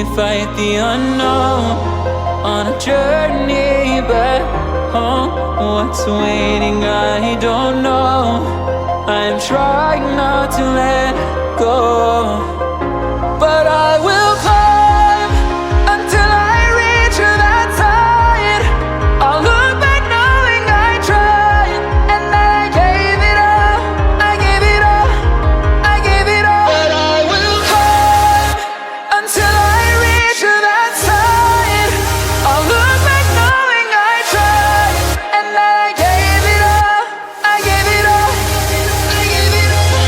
We fight the unknown on a journey back home. What's waiting, I don't know. I'm trying not to let go, but I will climb until I reach that side. I'll look back knowing I tried, and that I gave it all, I gave it all, I gave it all. But I will climb until I reach that side. I'll look back knowing I tried, and that I gave it all, I gave it all, I gave it all.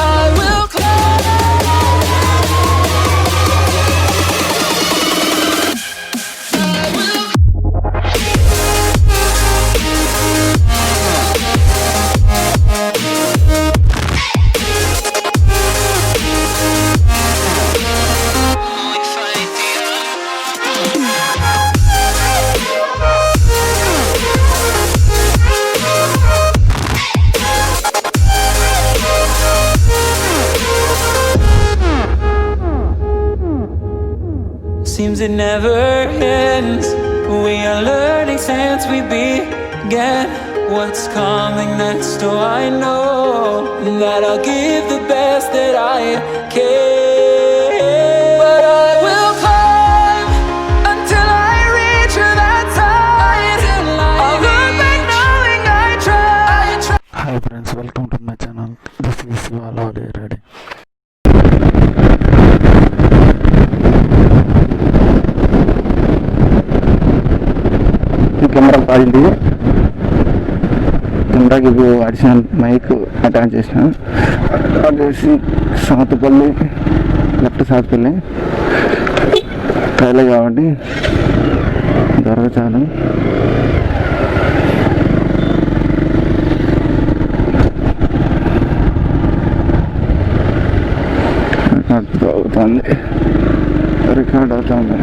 I will climb. I will. We fight the Seems it never ends. We are learning since we began. What's coming next? Oh, I know that I'll give the best that I can. But I will climb until I reach that side. I'll look back knowing I tried. Hi friends, welcome to my channel. This is Sivalodi Ready. Camera quality కెమెరాకి ఇప్పుడు additional mic attach చేసిన అదేసి సాతుపల్లి left సాతుపల్లి ట్రైలే కాబట్టి త్వరగా చాలు. Record అవుతుంది.